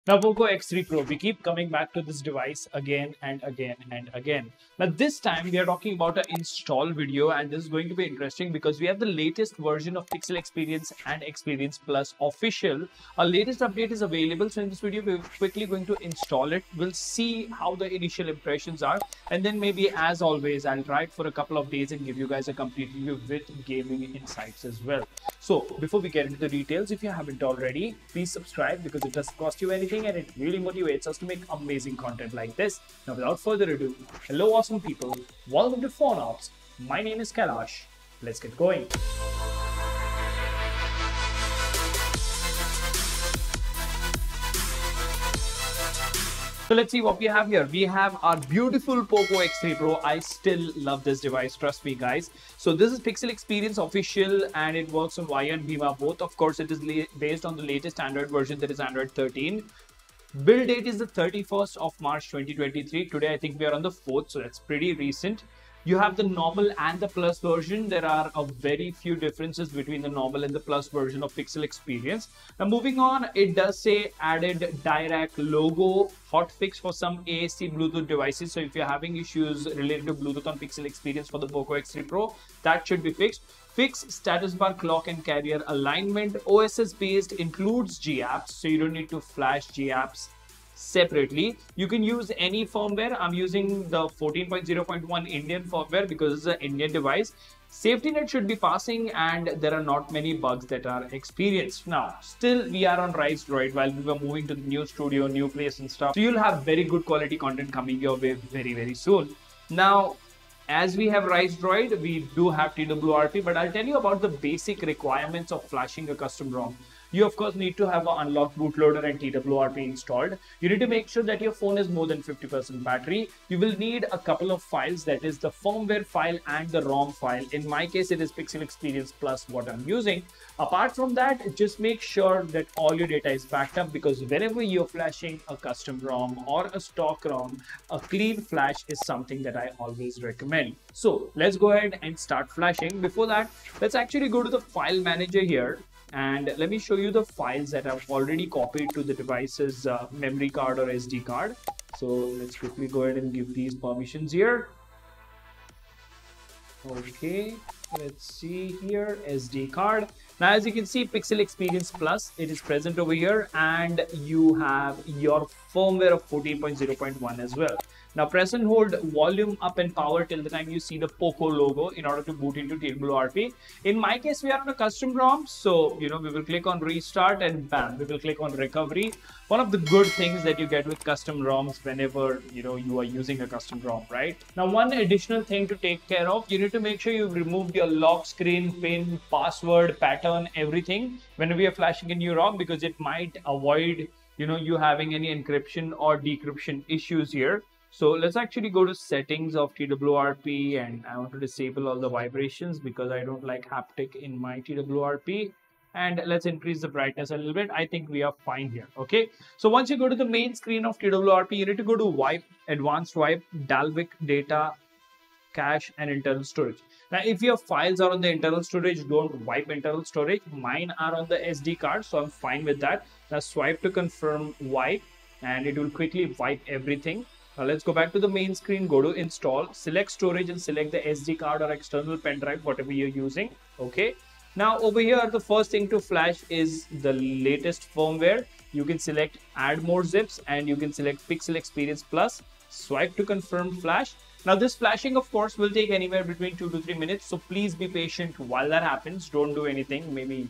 Now, POCO X3 Pro, we keep coming back to this device again and again and again. Now, this time we are talking about an install video, and this is going to be interesting because we have the latest version of Pixel Experience and Experience Plus official. Our latest update is available, so in this video, we're quickly going to install it. We'll see how the initial impressions are, and then maybe, as always, I'll try it for a couple of days and give you guys a complete review with gaming insights as well. So, before we get into the details, if you haven't already, please subscribe because it doesn't cost you anything and it really motivates us to make amazing content like this. Now, without further ado, hello awesome people, welcome to PhoneOps. My name is Kailash. Let's get going. So let's see what we have here. We have our beautiful POCO X3 Pro. I still love this device, trust me guys. So this is Pixel Experience official and it works on Wi and Beema both. Of course, it is based on the latest Android version, that is Android 13. Build date is the 31st of March 2023. Today I think we are on the 4th, so that's pretty recent. You have the normal and the plus version. There are a very few differences between the normal and the plus version of Pixel Experience. Now moving on, it does say added direct logo hotfix for some AAC Bluetooth devices. So if you're having issues related to Bluetooth on Pixel Experience for the POCO X3 Pro, that should be fixed. Fix status bar clock and carrier alignment. OSS based includes GApps, so you don't need to flash GApps separately. You can use any firmware. I'm using the 14.0.1 Indian firmware because it's an Indian device. Safety net should be passing and there are not many bugs that are experienced. Now, still we are on Rise Droid while we were moving to the new studio, new place and stuff. So you'll have very good quality content coming your way very soon. Now, as we have Rise Droid, we do have TWRP, but I'll tell you about the basic requirements of flashing a custom ROM. You of course need to have an unlocked bootloader and TWRP installed. You need to make sure that your phone is more than 50% battery. You will need a couple of files, that is the firmware file and the ROM file. In my case, it is Pixel Experience Plus what I'm using. Apart from that, just make sure that all your data is backed up because whenever you're flashing a custom ROM or a stock ROM, a clean flash is something that I always recommend. So let's go ahead and start flashing. Before that, let's actually go to the file manager here. And let me show you the files that I've already copied to the device's memory card or SD card. So let's quickly go ahead and give these permissions here. Okay, let's see here, SD card. Now, as you can see, Pixel Experience Plus, it is present over here and you have your firmware of 14.0.1 as well. Now press and hold volume up and power till the time you see the POCO logo in order to boot into TWRP. In my case, we are on a custom ROM, so we will click on restart and bam, we will click on recovery. One of the good things that you get with custom ROMs whenever you are using a custom ROM, right? Now one additional thing to take care of, you need to make sure you've removed your lock screen, pin, password, pattern, everything whenever you're flashing a new ROM because it might avoid you having any encryption or decryption issues here. So let's actually go to settings of TWRP and I want to disable all the vibrations because I don't like haptic in my TWRP. And let's increase the brightness a little bit. I think we are fine here. Okay. So once you go to the main screen of TWRP, you need to go to wipe, advanced wipe, Dalvik data, cache and internal storage. Now, if your files are on the internal storage, don't wipe internal storage. Mine are on the SD card, so I'm fine with that. Now swipe to confirm wipe and it will quickly wipe everything. Now let's go back to the main screen, go to install, select storage and select the SD card or external pen drive, whatever you're using. Okay. Now over here, the first thing to flash is the latest firmware. You can select add more zips and you can select Pixel Experience Plus, swipe to confirm flash. Now this flashing of course will take anywhere between 2 to 3 minutes. So please be patient while that happens. Don't do anything. Maybe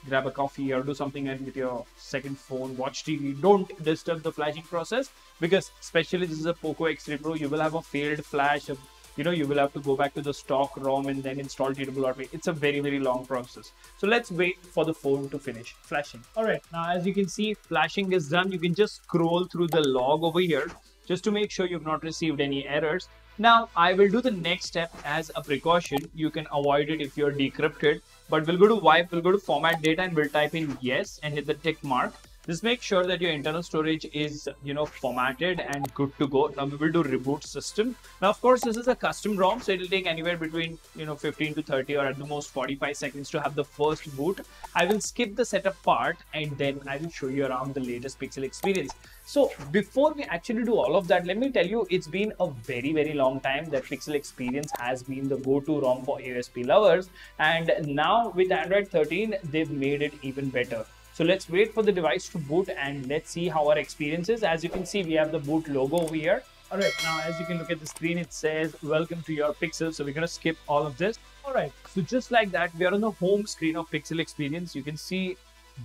grab a coffee or do something with your second phone, watch TV. Don't disturb the flashing process because especially this is a POCO X3 Pro, you will have a failed flash of, you will have to go back to the stock ROM and then install TWRP. It's a very long process. So let's wait for the phone to finish flashing. All right, now as you can see, flashing is done. You can just scroll through the log over here just to make sure you've not received any errors. Now, I will do the next step as a precaution. You can avoid it if you're decrypted, but we'll go to wipe, we'll go to format data and we'll type in yes and hit the tick mark. Just make sure that your internal storage is, formatted and good to go. Now we will do reboot system. Now, of course, this is a custom ROM, so it'll take anywhere between, 15 to 30 or at the most 45 seconds to have the first boot. I will skip the setup part and then I will show you around the latest Pixel experience. So before we actually do all of that, let me tell you, it's been a very, very long time that Pixel experience has been the go-to ROM for AOSP lovers. And now with Android 13, they've made it even better. So let's wait for the device to boot and let's see how our experience is. As you can see, we have the boot logo over here. All right, now as you can look at the screen, it says welcome to your Pixel. So we're going to skip all of this. All right, so just like that, we are on the home screen of Pixel experience. You can see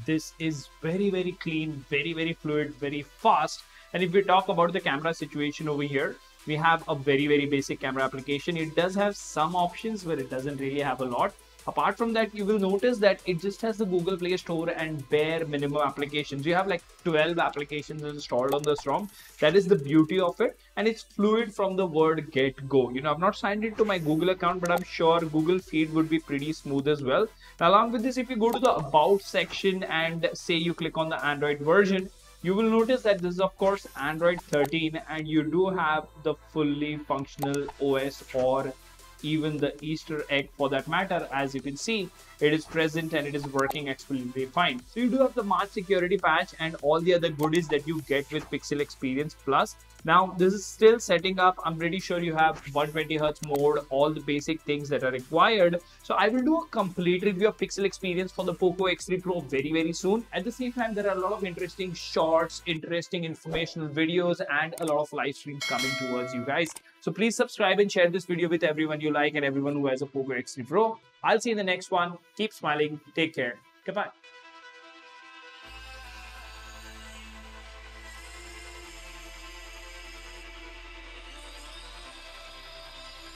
this is very, very clean, very, very fluid, very fast. And if we talk about the camera situation over here, we have a very, very basic camera application. It does have some options where it doesn't really have a lot. Apart from that, you will notice that it just has the Google Play Store and bare minimum applications. You have like 12 applications installed on this ROM. That is the beauty of it. And it's fluid from the word get go. I've not signed into my Google account, but I'm sure Google Feed would be pretty smooth as well. Now, along with this, if you go to the About section and say you click on the Android version, you will notice that this is of course Android 13 and you do have the fully functional OS, or even the Easter egg for that matter. As you can see, it is present and it is working absolutely fine. So you do have the March security patch and all the other goodies that you get with Pixel Experience Plus. Now this is still setting up. I'm pretty sure you have 120Hz mode, all the basic things that are required. So I will do a complete review of Pixel Experience for the POCO X3 Pro very, very soon. At the same time, there are a lot of interesting shorts, interesting informational videos, and a lot of live streams coming towards you guys. So please subscribe and share this video with everyone you like and everyone who has a POCO X3 Pro. I'll see you in the next one. Keep smiling. Take care. Goodbye.